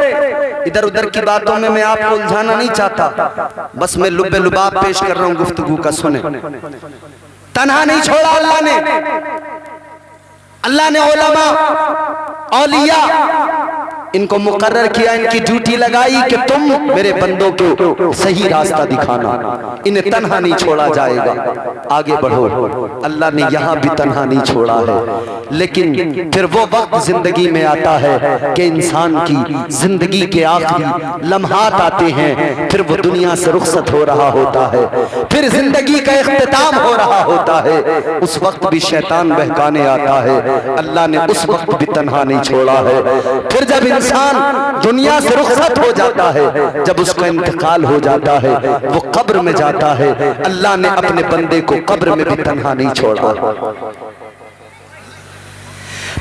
ادھر ادھر کی باتوں میں آپ کو الجھانا نہیں چاہتا، بس میں لب لباب پیش کر رہا ہوں، گفتگو کا سنیں۔ تنہا نہیں چھوڑا اللہ نے علماء، اولیاء ان کو مقرر کیا، ان کی ڈیوٹی لگائی کہ تم میرے بندوں کو صحیح راستہ دکھانا، انہیں تنہا نہیں چھوڑا جائے گا، آگے بڑھو۔ اللہ نے یہاں بھی تنہا نہیں چھوڑا ہے، لیکن پھر وہ وقت زندگی میں آتا ہے کہ انسان کی زندگی کے آخری لمحات آتے ہیں، پھر وہ دنیا سے رخصت ہو رہا ہوتا ہے، پھر زندگی کا اختتام ہو رہا ہوتا ہے، اس وقت بھی شیطان بہکانے آتا ہے۔ اللہ نے اس وقت بھی تنہا نہیں چھوڑا ہے۔ پھر جب انسان دنیا سے رخصت ہو جاتا ہے، جب اس کا انتقال ہو جاتا ہے، وہ قبر میں جاتا ہے، اللہ نے اپنے بندے کو قبر میں بھی تنہا نہیں چھوڑا۔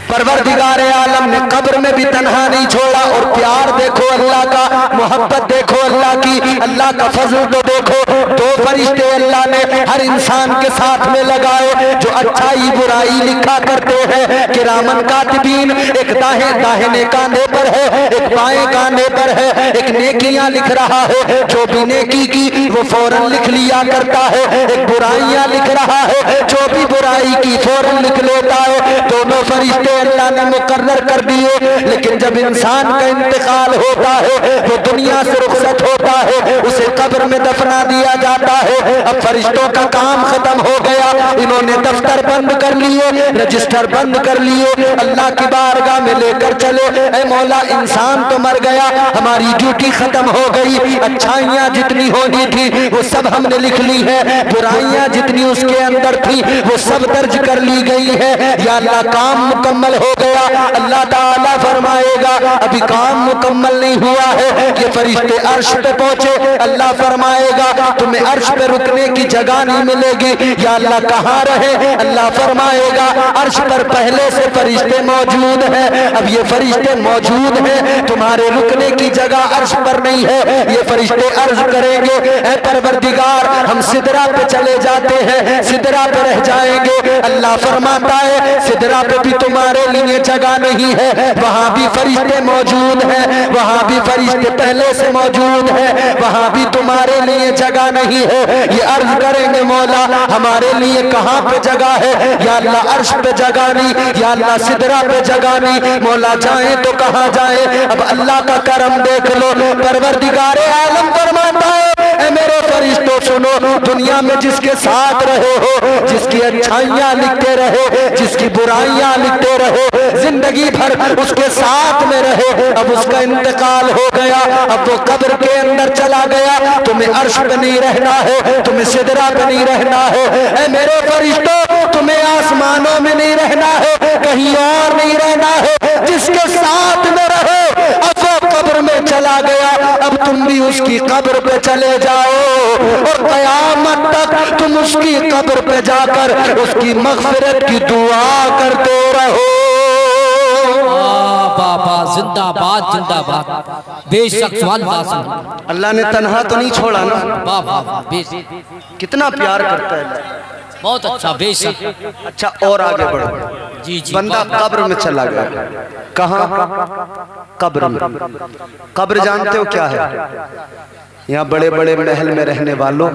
پروردگار عالم نے قبر میں بھی تنہا نہیں چھوڑا۔ اور پیار دیکھو اللہ کا، محبت دیکھو اللہ کی، اللہ کا فضل تو دیکھو۔ دو فرشتے اللہ نے ہر انسان کے ساتھ میں لگائے جو اچھائی برائی لکھا کرتے ہیں، کرامن کاتبین، ایک داہنے کاندھے پر ہے، ایک بائیں کاندھے پر ہے، ایک نیکیاں لکھ رہا ہے، جو بھی نیکی کی وہ فوراً لکھ لیا کرتا ہے، ایک برائیاں لکھ رہا ہے، جو بھی برائی کی فوراً لکھ لیتا ہے۔ دونوں فرشتے اللہ نے مقرر کر دیے، لیکن جب انسان کا انتقال ہوتا ہے، وہ دنیا سے رخصت ہوتا ہے، اسے قبر میں دفنا دیا جاتا ہے۔ اب فرشتوں کا کام ختم ہو گیا، انہوں نے دفتر بند کر لیے، رجسٹر بند کر لیے، اللہ کی بارگاہ میں لے کر چلے، اے مولا انسان تو مر گیا، ہماری ڈیوٹی ختم ہو گئی، اچھائیاں جتنی ہونی تھی وہ سب ہم نے لکھ لی ہے، برائیاں جتنی اس کے اندر تھی وہ سب درج کر لی گئی ہے، یا اللہ کام مکمل ہو گیا۔ اللہ تعالیٰ فرمائے گا ابھی کام مکمل نہیں ہوا ہے، یہ فرشتے عرش پہ پہنچے، اللہ فرمائے گا تمہیں عرش پہ رکنے کی جگہ نہیں ملے گی، یا اللہ کہاں رہے؟ اللہ فرمائے گا عرش پر پہلے سے فرشتے موجود ہیں، اب یہ فرشتے موجود ہیں، تمہارے رکنے کی جگہ عرش پر نہیں ہے۔ یہ فرشتے عرض کریں گے اے پروردگار ہم سدرہ پہ چلے جاتے ہیں، سدرہ پہ رہ جائیں گے۔ اللہ فرماتا ہے سدرہ پہ بھی تمہارے لیے جگہ نہیں ہے، وہاں بھی فرشتے موجود ہیں، وہاں بھی فرشتے پہلے سے موجود ہیں، وہاں بھی تمہارے لیے جگہ نہیں ہے۔ یہ عرض کریں گے مولا ہمارے لیے کہاں پہ جگہ ہے؟ یا اللہ عرش پہ جگہ نہیں، یا اللہ سدرہ پہ جگہ نہیں، مولا جائیں تو کہاں جائیں؟ اب اللہ کا کرم دیکھ لو، پروردگار عالم فرماتا ہے اے میرے فرشتوں سنو، دنیا میں جس کے ساتھ رہے ہو، جس کی اچھائیاں لکھتے رہے، جس کی برائیاں لکھتے رہے، زندگی بھر اس کے ساتھ میں رہے، اب اس کا انتقال ہو گیا، اب وہ قبر کے اندر چلا گیا، تمہیں عرش پہ نہیں رہنا ہے، تمہیں سدرہ پہ نہیں رہنا ہے، اے میرے فرشتوں تمہیں آسمانوں میں نہیں رہنا ہے، کہیں اور نہیں رہنا ہے، جس کے ساتھ میں رہو اب وہ قبر میں چلا گیا، اب تم بھی اس کی قبر پہ چلے جاؤ، اور قیامت تک تم اس کی قبر پہ جا کر اس کی مغفرت کی دعا کرتے رہو۔ بابا زندہ باد زندہ باد، بے شک سوال لازم۔ اللہ نے تنہا تو نہیں چھوڑا نا، بابا بے شک، کتنا پیار کرتا ہے اللہ۔ بہت اچھا، بے شک۔ اچھا اور آگے بڑھو، جی جی، بندہ قبر میں چلا گیا، کہاں؟ قبر میں۔ قبر جانتے ہو کیا ہے؟ یہاں بڑے بڑے محل میں رہنے والوں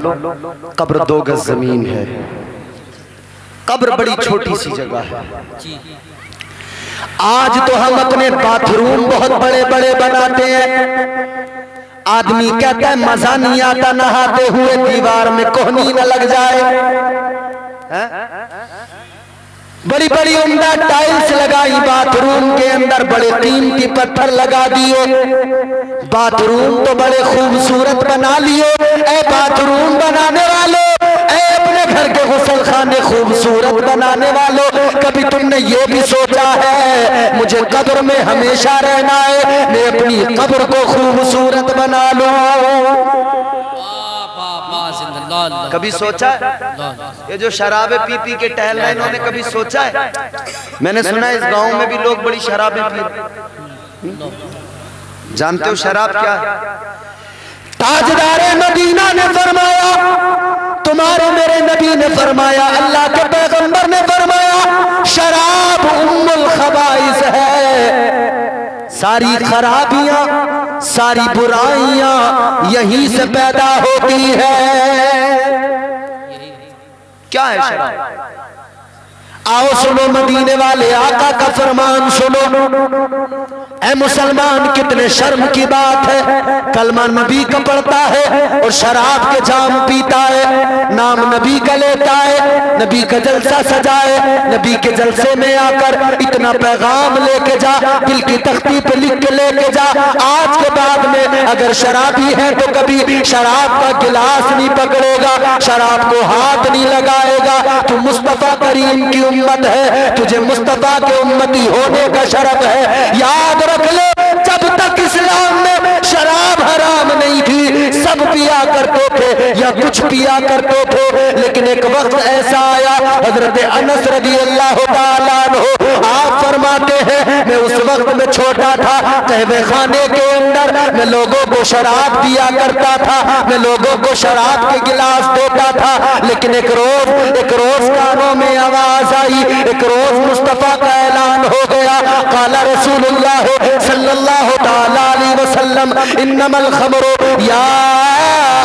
قبر 2 گز زمین ہے، قبر بڑی چھوٹی سی جگہ ہے۔ آج تو ہم اپنے باتھ روم بہت بڑے بڑے بناتے ہیں، آدمی کہتا ہے مزہ نہیں آتا نہاتے ہوئے دیوار میں کوہنی نہ لگ جائے، بڑی بڑی عمدہ ٹائلز لگائی باتھ روم کے اندر، بڑے قیمتی پتھر لگا دیے، باتھ روم تو بڑے خوبصورت بنا لیے۔ اے باتھ روم بنانے والوں، اے اپنے گھر کے غسل خانے خوبصورت بنانے والوں، کبھی تم نے یہ بھی سوچا ہے مجھے قبر میں ہمیشہ رہنا ہے، میں اپنی قبر کو خوبصورت بنا لوں؟ کبھی سوچا ہے؟ یہ جو شرابیں پی پی کے ٹہل رہے انہوں نے کبھی سوچا ہے؟ میں نے سنا ہے اس گاؤں میں بھی لوگ بڑی شرابیں پی، جانتے ہو شراب کیا ہے؟ تاجدار مدینہ نے فرمایا، تمہارے میرے نبی نے فرمایا، اللہ کے پیغمبر نے فرمایا شراب ام الخبائث ہے، ساری خرابیاں ساری برائیاں یہیں سے پیدا ہوتی ہے۔ کیا ہے شراب؟ آؤ سنو مدینے والے آقا کا فرمان سنو، اے مسلمان کتنے شرم کی بات ہے، کلمہ نبی کا پڑھتا ہے اور شراب کے جام پیتا ہے، نام نبی کا لیتا ہے، نبی کا جلسہ سجائے، نبی کے جلسے میں آ کر اتنا پیغام لے کے جا، دل کی تختی پہ لکھ کے لے کے جا، آج کے بعد میں اگر شرابی ہے تو کبھی شراب کا گلاس نہیں پکڑے گا، شراب کو ہاتھ نہیں لگائے گا، تو مصطفیٰ کریم کی امت ہے، تجھے مصطفیٰ کے امتی ہونے کا شرف ہے۔ یاد رکھ لے جب تک اسلام میں شراب حرام نہیں تھی سب پیا کرتے تھے یا کچھ پیا کرتے تھے، لیکن ایک وقت ایسا آیا، حضرت انس رضی اللہ تعالیٰ عنہ آپ فرماتے ہیں میں اس وقت میں چھوٹا تھا، قہوہ خانے کے اندر میں لوگوں کو شراب دیا کرتا تھا، میں لوگوں کو شراب کے گلاس دیتا تھا، لیکن ایک روز کانوں میں آواز آئی، ایک روز مصطفیٰ کا اعلان ہو گیا، قال رسول اللہ صلی اللہ تعالی علیہ وسلم انما الخمر یا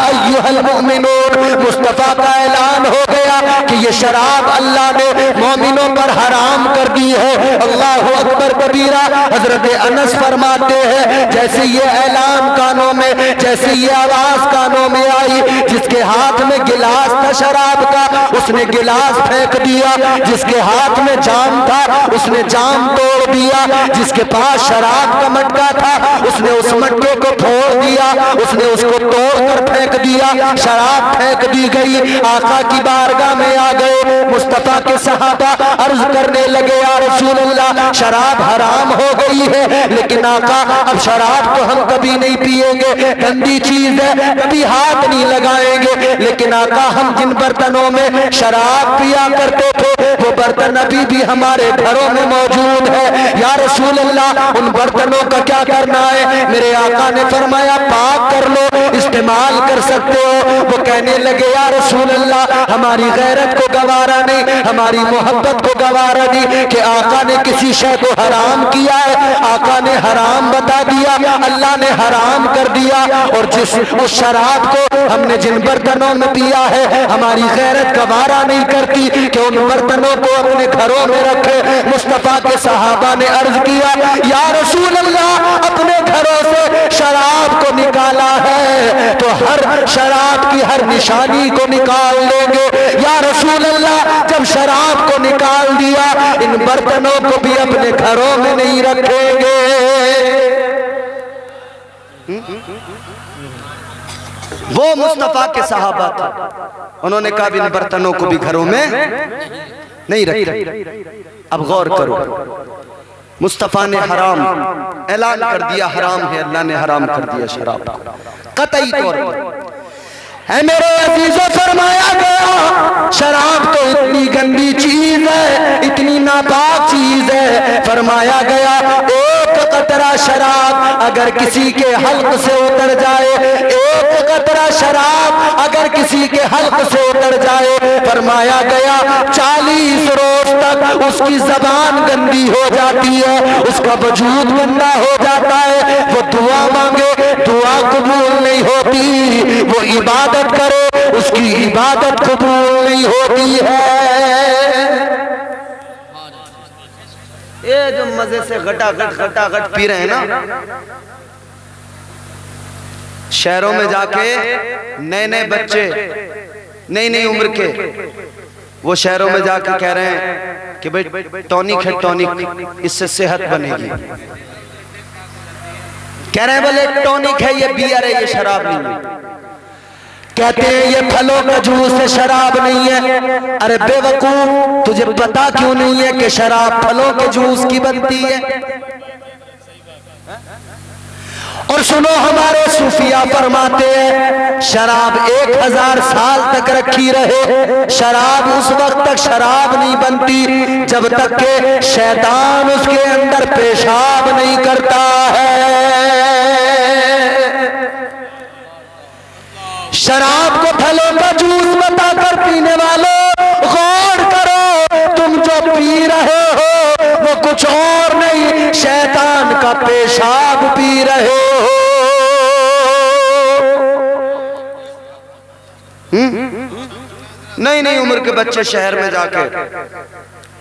ایھا المؤمنون، مصطفیٰ کا اعلان ہو گیا کہ یہ شراب اللہ نے مومنوں پر حرام کر دی ہے۔ اللہ اکبر کبیرہ۔ حضرت انس فرماتے ہیں جیسے یہ اعلان کانوں میں، جیسے یہ آواز کانوں میں آئی، جس کے ہاتھ میں گلاس تھا شراب کا اس نے گلاس پھینک دیا، جس کے ہاتھ میں جام تھا اس نے جام توڑ دیا، جس کے پاس شراب کا مٹکا تھا اس نے اس مٹکے کو پھوڑ دیا، اس نے اس کو توڑ کر پھینک دیا، شراب پھینک دی گئی۔ آقا کی بارگاہ میں آ گئے مصطفیٰ کے صحابہ، عرض کرنے لگے یا رسول اللہ شراب حرام ہو گئی ہے، لیکن آقا اب شراب تو ہم کبھی نہیں پیئیں گے، گندی چیز ہے، کبھی ہاتھ نہیں لگائیں گے، لیکن آقا ہم جن برتنوں میں شراب پیا کرتے تھے وہ برتن ابھی بھی ہمارے گھروں میں موجود ہے، یا رسول اللہ ان برتنوں کا کیا کرنا ہے؟ میرے آقا نے فرمایا پاک کر لو، استعمال کر سکتے ہو۔ وہ کہنے لگے یا رسول اللہ ہماری غیرت کو گوارا نہیں، ہماری محبت کو گوارا نہیں کہ آقا نے کسی شے کو حرام کیا ہے، آقا نے حرام بتا دیا، اللہ نے حرام کر دیا، اور اس شراب کو ہم نے جن برتنوں میں پیا ہے ہماری غیرت گوارا نہیں کرتی کہ ان برتنوں کو اپنے گھروں میں رکھے۔ مصطفیٰ کے صحابہ نے عرض کیا یا رسول اللہ اپنے گھروں سے شراب کو نکالا ہے تو ہر شراب کی ہر نشانی کو نکال لیں گے، یا رسول اللہ جب شراب کو نکال دیا ان برتنوں کو بھی اپنے گھروں میں نہیں رکھیں گے۔ وہ مصطفیٰ کے صحابہ تھے، انہوں نے کہا ان برتنوں کو بھی گھروں میں نہیں رکھیں۔ اب غور کرو، مصطفیٰ نے حرام اعلان کر دیا، حرام ہے، اللہ نے حرام کر دیا شراب قطعی طور پر۔ اے میرے عزیزوں فرمایا گیا شراب تو اتنی گندی چیز ہے، اتنی ناپاک چیز ہے، فرمایا گیا ایک قطرہ شراب اگر کسی کے حلق سے اتر جائے، ایک قطرہ شراب اگر کسی کے حلق سے اتر جائے، فرمایا گیا 40 روز تک اس کی زبان گندی ہو جاتی ہے، اس کا وجود گندا ہو جاتا ہے، وہ دعا مانگے دعا قبول نہیں ہوتی، وہ عبادت کرے اس کی عبادت قبول نہیں ہوتی ہے۔ یہ جو مزے سے غٹا غٹ پی رہے ہیں نا، شہروں میں جا کے نئے بچے نئی عمر کے وہ شہروں میں جا کے کہہ رہے ہیں کہ بھئی ٹونک ہے، ٹونک اس سے صحت بنے گی، کہہ رہے ہیں بولے ٹونک ہے، یہ بیئر ہے، یہ شراب نہیں ہے، کہتے ہیں یہ پھلوں کا جوس ہے شراب نہیں ہے۔ ارے بے وقوف تجھے پتا کیوں نہیں ہے کہ شراب پھلوں کے جوس کی بنتی ہے؟ اور سنو ہمارے صوفیاء فرماتے ہیں شراب 1000 سال تک رکھی رہے، شراب اس وقت تک شراب نہیں بنتی جب تک کہ شیطان اس کے اندر پیشاب نہیں کرتا ہے۔ شراب کو پھلوں کا جوس بتا کر پینے والوں غور کرو، تم جو پی رہے ہو وہ کچھ اور نہیں شیطان کا پیشاب پی رہے ہو۔ نئی عمر کے بچے شہر میں جا کے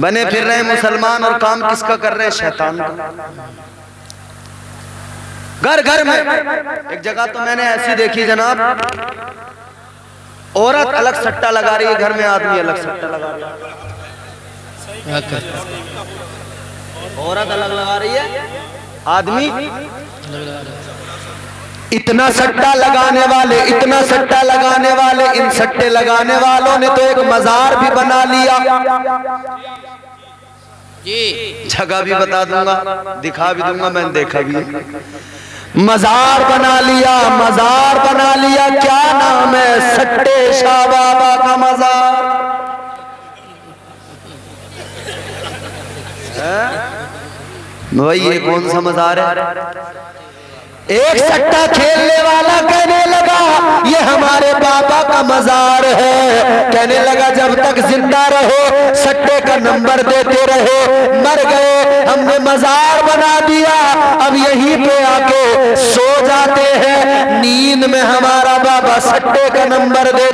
بنے پھر رہے مسلمان اور کام کس کا کر رہے ہیں؟ شیطان کا۔ گھر گھر میں ایک جگہ تو میں نے ایسی دیکھی جناب، عورت الگ سٹا لگا رہی ہے، گھر میں آدمی الگ سٹا لگا رہی ہے۔ عورت الگ لگا رہی ہے، آدمی اتنا سٹا لگانے والے، اتنا سٹا لگانے والے، ان سٹے لگانے والوں نے تو ایک مزار بھی بنا لیا۔ جگہ بھی بتا دوں گا، دکھا بھی دوں گا، میں نے دیکھا بھی ہے۔ مزار بنا لیا، مزار بنا لیا، کیا نام ہے؟ سٹے شاہ بابا کا مزار۔ بھائی یہ کون سا مزار ہے؟ ایک سٹا کھیلنے والا کہنے لگا یہ ہمارے بابا کا مزار ہے، کہنے لگا جب تک زندہ رہو سٹے کا نمبر دیتے رہو، مر گئے ہم نے مزار بنا دیا، اب یہیں پہ آ کے سو جاتے ہیں، نیند میں ہمارا بابا سٹے کا نمبر دے